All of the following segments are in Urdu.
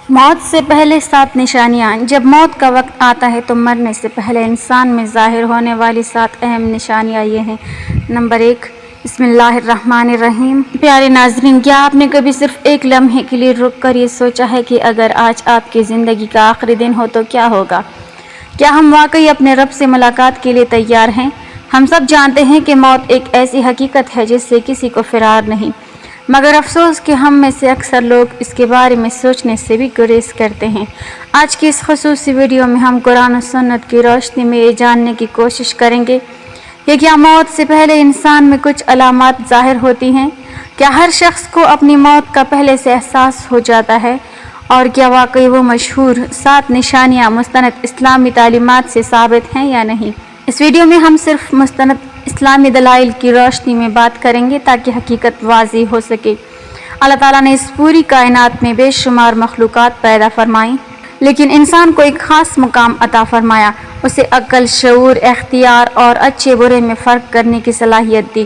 موت سے پہلے 7 نشانیاں۔ جب موت کا وقت آتا ہے تو مرنے سے پہلے انسان میں ظاہر ہونے والی 7 اہم نشانیاں یہ ہیں۔ نمبر 1، بسم اللہ الرحمن الرحیم۔ پیارے ناظرین، کیا آپ نے کبھی صرف ایک لمحے کے لیے رک کر یہ سوچا ہے کہ اگر آج آپ کی زندگی کا آخری دن ہو تو کیا ہوگا؟ کیا ہم واقعی اپنے رب سے ملاقات کے لیے تیار ہیں؟ ہم سب جانتے ہیں کہ موت ایک ایسی حقیقت ہے جس سے کسی کو فرار نہیں، مگر افسوس کہ ہم میں سے اکثر لوگ اس کے بارے میں سوچنے سے بھی گریز کرتے ہیں۔ آج کی اس خصوصی ویڈیو میں ہم قرآن و سنت کی روشنی میں یہ جاننے کی کوشش کریں گے کہ کیا موت سے پہلے انسان میں کچھ علامات ظاہر ہوتی ہیں؟ کیا ہر شخص کو اپنی موت کا پہلے سے احساس ہو جاتا ہے؟ اور کیا واقعی وہ مشہور 7 نشانیاں مستند اسلامی تعلیمات سے ثابت ہیں یا نہیں؟ اس ویڈیو میں ہم صرف مستند اسلامی دلائل کی روشنی میں بات کریں گے تاکہ حقیقت واضح ہو سکے۔ اللہ تعالیٰ نے اس پوری کائنات میں بے شمار مخلوقات پیدا فرمائیں، لیکن انسان کو ایک خاص مقام عطا فرمایا، اسے عقل، شعور، اختیار اور اچھے برے میں فرق کرنے کی صلاحیت دی۔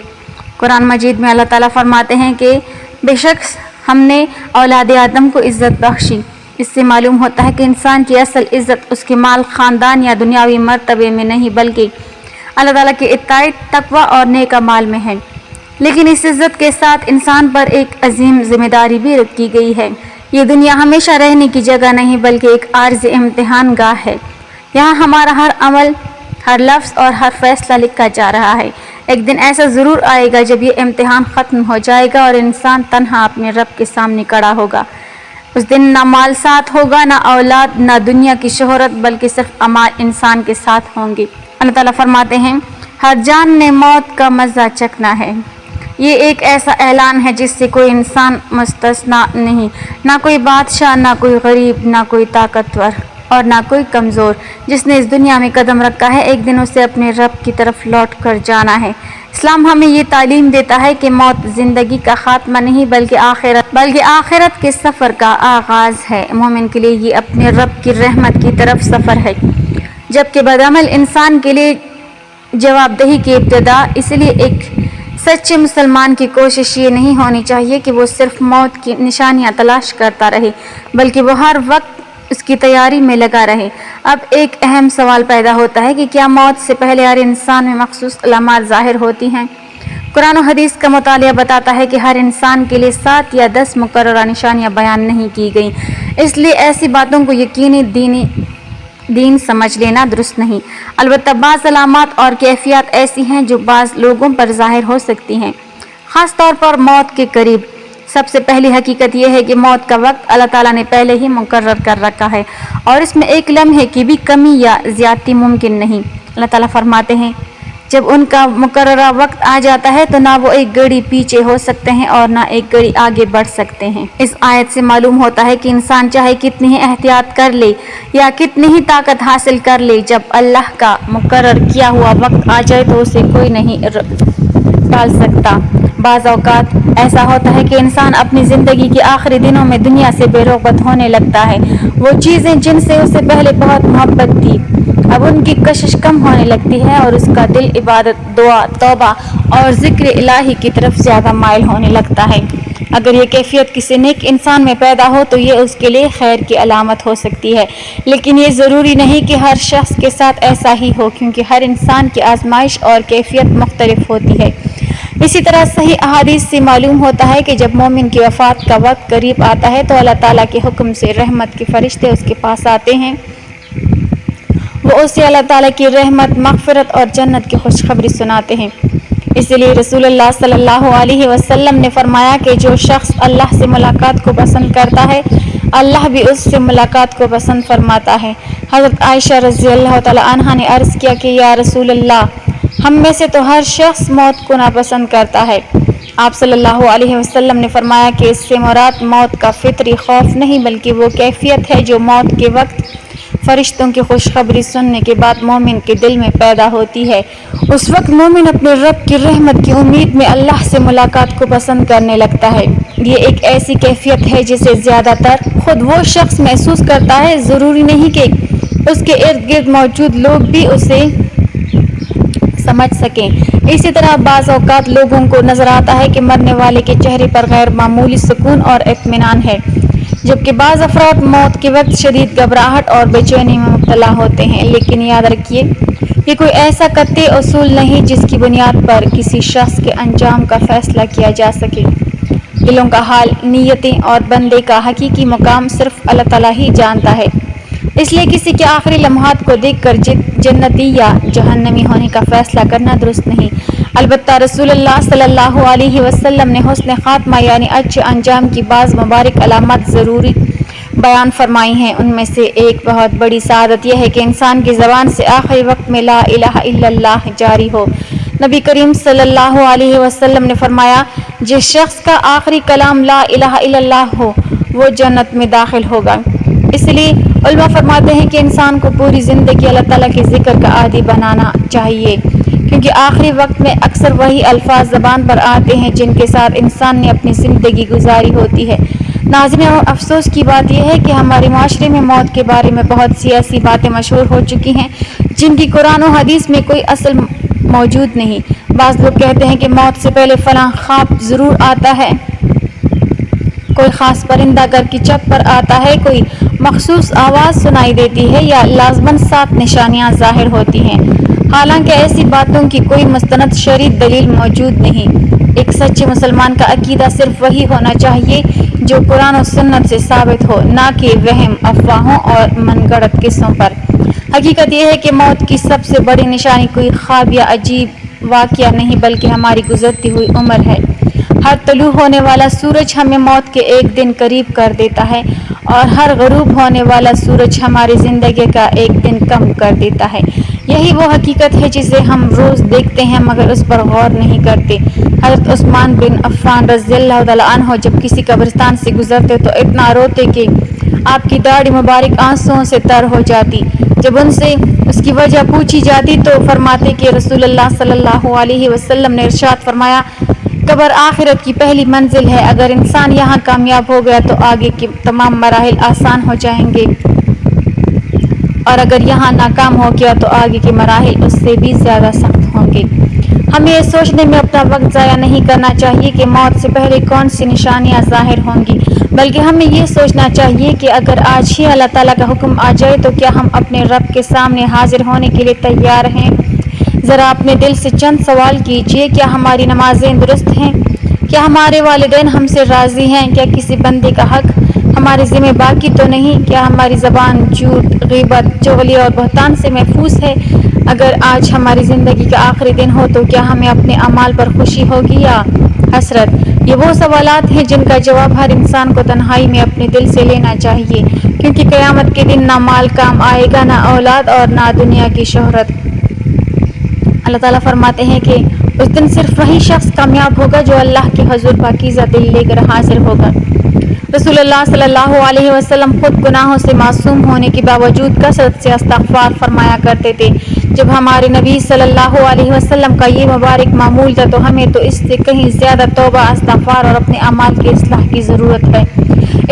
قرآن مجید میں اللہ تعالیٰ فرماتے ہیں کہ بے شک ہم نے اولاد آدم کو عزت بخشی۔ اس سے معلوم ہوتا ہے کہ انسان کی اصل عزت اس کے مال، خاندان یا دنیاوی مرتبے میں نہیں بلکہ اللہ تعالیٰ کی اطاعت، تقوی اور نیک اعمال میں ہے۔ لیکن اس عزت کے ساتھ انسان پر ایک عظیم ذمہ داری بھی رکھ کی گئی ہے۔ یہ دنیا ہمیشہ رہنے کی جگہ نہیں بلکہ ایک عارضی امتحان گاہ ہے۔ یہاں ہمارا ہر عمل، ہر لفظ اور ہر فیصلہ لکھا جا رہا ہے۔ ایک دن ایسا ضرور آئے گا جب یہ امتحان ختم ہو جائے گا اور انسان تنہا اپنے رب کے سامنے کھڑا ہوگا۔ اس دن نہ مال ساتھ ہوگا، نہ اولاد، نہ دنیا کی شہرت، بلکہ صرف اعمال انسان کے ساتھ ہوں گے۔ اللہ تعالیٰ فرماتے ہیں، ہر جان نے موت کا مزہ چکھنا ہے۔ یہ ایک ایسا اعلان ہے جس سے کوئی انسان مستثنیٰ نہیں، نہ کوئی بادشاہ، نہ کوئی غریب، نہ کوئی طاقتور اور نہ کوئی کمزور۔ جس نے اس دنیا میں قدم رکھا ہے ایک دن اسے اپنے رب کی طرف لوٹ کر جانا ہے۔ اسلام ہمیں یہ تعلیم دیتا ہے کہ موت زندگی کا خاتمہ نہیں بلکہ آخرت کے سفر کا آغاز ہے۔ مومن کے لیے یہ اپنے رب کی رحمت کی طرف سفر ہے، جبکہ بدعمل انسان کے لیے جواب دہی کی ابتدا۔ اس لیے ایک سچے مسلمان کی کوشش یہ نہیں ہونی چاہیے کہ وہ صرف موت کی نشانیاں تلاش کرتا رہے، بلکہ وہ ہر وقت اس کی تیاری میں لگا رہے۔ اب ایک اہم سوال پیدا ہوتا ہے کہ کیا موت سے پہلے ہر انسان میں مخصوص علامات ظاہر ہوتی ہیں؟ قرآن و حدیث کا مطالعہ بتاتا ہے کہ ہر انسان کے لیے 7 یا 10 مقررہ نشانیاں بیان نہیں کی گئیں، اس لیے ایسی باتوں کو یقینی دین سمجھ لینا درست نہیں۔ البتہ بعض علامات اور کیفیات ایسی ہیں جو بعض لوگوں پر ظاہر ہو سکتی ہیں، خاص طور پر موت کے قریب۔ سب سے پہلی حقیقت یہ ہے کہ موت کا وقت اللہ تعالیٰ نے پہلے ہی مقرر کر رکھا ہے اور اس میں ایک لمحے کی بھی کمی یا زیادتی ممکن نہیں۔ اللہ تعالیٰ فرماتے ہیں، جب ان کا مقررہ وقت آ جاتا ہے تو نہ وہ ایک گھڑی پیچھے ہو سکتے ہیں اور نہ ایک گھڑی آگے بڑھ سکتے ہیں۔ اس آیت سے معلوم ہوتا ہے کہ انسان چاہے کتنی ہی احتیاط کر لے یا کتنی ہی طاقت حاصل کر لے، جب اللہ کا مقرر کیا ہوا وقت آ جائے تو اسے کوئی نہیں ٹال سکتا۔ بعض اوقات ایسا ہوتا ہے کہ انسان اپنی زندگی کے آخری دنوں میں دنیا سے بے رغبت ہونے لگتا ہے۔ وہ چیزیں جن سے اسے پہلے بہت محبت تھی، اب ان کی کشش کم ہونے لگتی ہے اور اس کا دل عبادت، دعا، توبہ اور ذکر الہی کی طرف زیادہ مائل ہونے لگتا ہے۔ اگر یہ کیفیت کسی نیک انسان میں پیدا ہو تو یہ اس کے لیے خیر کی علامت ہو سکتی ہے، لیکن یہ ضروری نہیں کہ ہر شخص کے ساتھ ایسا ہی ہو، کیونکہ ہر انسان کی آزمائش اور کیفیت مختلف ہوتی ہے۔ اسی طرح صحیح احادیث سے معلوم ہوتا ہے کہ جب مومن کی وفات کا وقت قریب آتا ہے تو اللہ تعالیٰ کے حکم سے رحمت کے فرشتے اس کے پاس آتے ہیں۔ وہ اسے اللہ تعالیٰ کی رحمت، مغفرت اور جنت کی خوشخبری سناتے ہیں۔ اس لیے رسول اللہ صلی اللہ علیہ وسلم نے فرمایا کہ جو شخص اللہ سے ملاقات کو پسند کرتا ہے، اللہ بھی اس سے ملاقات کو پسند فرماتا ہے۔ حضرت عائشہ رضی اللہ تعالیٰ عنہا نے عرض کیا کہ یا رسول اللہ، ہم میں سے تو ہر شخص موت کو ناپسند کرتا ہے۔ آپ صلی اللہ علیہ وسلم نے فرمایا کہ اس سے مراد موت کا فطری خوف نہیں بلکہ وہ کیفیت ہے جو موت کے وقت فرشتوں کی خوشخبری سننے کے بعد مومن کے دل میں پیدا ہوتی ہے۔ اس وقت مومن اپنے رب کی رحمت کی امید میں اللہ سے ملاقات کو پسند کرنے لگتا ہے۔ یہ ایک ایسی کیفیت ہے جسے زیادہ تر خود وہ شخص محسوس کرتا ہے، ضروری نہیں کہ اس کے ارد گرد موجود لوگ بھی اسے سمجھ سکیں۔ اسی طرح بعض اوقات لوگوں کو نظر آتا ہے کہ مرنے والے کے چہرے پر غیر معمولی سکون اور اطمینان ہے، جبکہ بعض افراد موت کے وقت شدید گھبراہٹ اور بے چینی میں مبتلا ہوتے ہیں، لیکن یاد رکھیے یہ کوئی ایسا قطعی اصول نہیں جس کی بنیاد پر کسی شخص کے انجام کا فیصلہ کیا جا سکے۔ دلوں کا حال، نیتیں اور بندے کا حقیقی مقام صرف اللہ تعالیٰ ہی جانتا ہے، اس لیے کسی کے آخری لمحات کو دیکھ کر جنتی یا جہنمی ہونے کا فیصلہ کرنا درست نہیں۔ البتہ رسول اللہ صلی اللہ علیہ وسلم نے حسن خاتمہ یعنی اچھے انجام کی بعض مبارک علامات ضروری بیان فرمائی ہیں۔ ان میں سے ایک بہت بڑی سعادت یہ ہے کہ انسان کی زبان سے آخری وقت میں لا الہ الا اللہ جاری ہو۔ نبی کریم صلی اللہ علیہ وسلم نے فرمایا، جس شخص کا آخری کلام لا الہ الا اللہ ہو وہ جنت میں داخل ہوگا۔ اس لیے علماء فرماتے ہیں کہ انسان کو پوری زندگی اللہ تعالیٰ کے ذکر کا عادی بنانا چاہیے، کیونکہ آخری وقت میں اکثر وہی الفاظ زبان پر آتے ہیں جن کے ساتھ انسان نے اپنی زندگی گزاری ہوتی ہے۔ ناظرین، افسوس کی بات یہ ہے کہ ہمارے معاشرے میں موت کے بارے میں بہت سی ایسی باتیں مشہور ہو چکی ہیں جن کی قرآن و حدیث میں کوئی اصل موجود نہیں۔ بعض لوگ کہتے ہیں کہ موت سے پہلے فلاں خواب ضرور آتا ہے، کوئی خاص پرندہ گھر کی چھت پر آتا ہے، کوئی مخصوص آواز سنائی دیتی ہے یا لازماً 7 نشانیاں ظاہر ہوتی ہیں۔ حالانکہ ایسی باتوں کی کوئی مستند شرعی دلیل موجود نہیں۔ ایک سچے مسلمان کا عقیدہ صرف وہی ہونا چاہیے جو قرآن و سنت سے ثابت ہو، نہ کہ وہم، افواہوں اور من گھڑت قصوں پر۔ حقیقت یہ ہے کہ موت کی سب سے بڑی نشانی کوئی خواب یا عجیب واقعہ نہیں بلکہ ہماری گزرتی ہوئی عمر ہے۔ ہر طلوع ہونے والا سورج ہمیں موت کے ایک دن قریب کر دیتا ہے اور ہر غروب ہونے والا سورج ہماری زندگی کا ایک دن کم کر دیتا ہے۔ یہی وہ حقیقت ہے جسے ہم روز دیکھتے ہیں مگر اس پر غور نہیں کرتے۔ حضرت عثمان بن عفان رضی اللہ تعالیٰ عنہ جب کسی قبرستان سے گزرتے تو اتنا روتے کہ آپ کی داڑھی مبارک آنسوؤں سے تر ہو جاتی۔ جب ان سے اس کی وجہ پوچھی جاتی تو فرماتے کہ رسول اللہ صلی اللہ علیہ وسلم نے ارشاد فرمایا، قبر آخرت کی پہلی منزل ہے، اگر انسان یہاں کامیاب ہو گیا تو آگے کے تمام مراحل آسان ہو جائیں گے، اور اگر یہاں ناکام ہو گیا تو آگے کے مراحل اس سے بھی زیادہ سخت ہوں گے۔ ہمیں یہ سوچنے میں اپنا وقت ضائع نہیں کرنا چاہیے کہ موت سے پہلے کون سی نشانیاں ظاہر ہوں گی، بلکہ ہمیں یہ سوچنا چاہیے کہ اگر آج ہی اللہ تعالیٰ کا حکم آ جائے تو کیا ہم اپنے رب کے سامنے حاضر ہونے کے لیے تیار ہیں؟ ذرا اپنے دل سے چند سوال کیجئے، کیا ہماری نمازیں درست ہیں؟ کیا ہمارے والدین ہم سے راضی ہیں؟ کیا کسی بندے کا حق ہمارے ذمہ باقی تو نہیں؟ کیا ہماری زبان جھوٹ، غیبت، چغلی اور بہتان سے محفوظ ہے؟ اگر آج ہماری زندگی کا آخری دن ہو تو کیا ہمیں اپنے اعمال پر خوشی ہوگی یا حسرت؟ یہ وہ سوالات ہیں جن کا جواب ہر انسان کو تنہائی میں اپنے دل سے لینا چاہیے، کیونکہ قیامت کے دن نہ مال کام آئے گا، نہ اولاد اور نہ دنیا کی شہرت۔ اللہ تعالیٰ فرماتے ہیں کہ اس دن صرف وہی شخص کامیاب ہوگا جو اللہ کے حضور پاکیزہ دل لے کر حاضر ہوگا۔ رسول اللہ صلی اللہ علیہ وسلم خود گناہوں سے معصوم ہونے کے باوجود کثرت سے استغفار فرمایا کرتے تھے۔ جب ہمارے نبی صلی اللہ علیہ وسلم کا یہ مبارک معمول تھا تو ہمیں تو اس سے کہیں زیادہ توبہ، استغفار اور اپنے اعمال کی اصلاح کی ضرورت ہے۔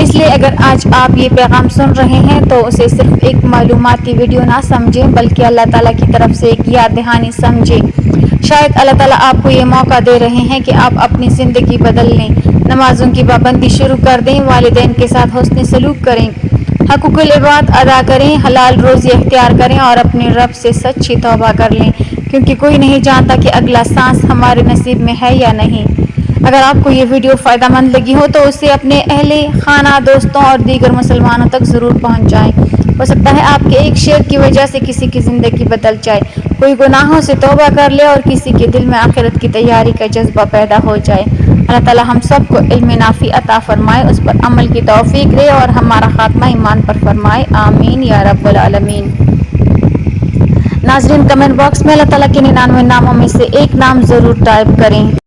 اس لیے اگر آج آپ یہ پیغام سن رہے ہیں تو اسے صرف ایک معلوماتی ویڈیو نہ سمجھیں بلکہ اللہ تعالیٰ کی طرف سے ایک یاد دہانی سمجھیں۔ شاید اللہ تعالیٰ آپ کو یہ موقع دے رہے ہیں کہ آپ اپنی زندگی بدل لیں، نمازوں کی پابندی شروع کر دیں، والدین کے ساتھ حسن سلوک کریں، حقوق العباد ادا کریں، حلال روزی اختیار کریں اور اپنے رب سے سچی توبہ کر لیں، کیونکہ کوئی نہیں جانتا کہ اگلا سانس ہمارے نصیب میں ہے یا نہیں۔ اگر آپ کو یہ ویڈیو فائدہ مند لگی ہو تو اسے اپنے اہل خانہ، دوستوں اور دیگر مسلمانوں تک ضرور پہنچائیں۔ ہو سکتا ہے آپ کے ایک شیئر کی وجہ سے کسی کی زندگی بدل جائے، کوئی گناہوں سے توبہ کر لے اور کسی کے دل میں آخرت کی تیاری کا جذبہ پیدا ہو جائے۔ اللہ تعالیٰ ہم سب کو علم نافع عطا فرمائے، اس پر عمل کی توفیق دے اور ہمارا خاتمہ ایمان پر فرمائے، آمین یا رب العالمین۔ ناظرین، کمنٹ باکس میں اللہ تعالیٰ کے 99 ناموں میں سے ایک نام ضرور ٹائپ کریں۔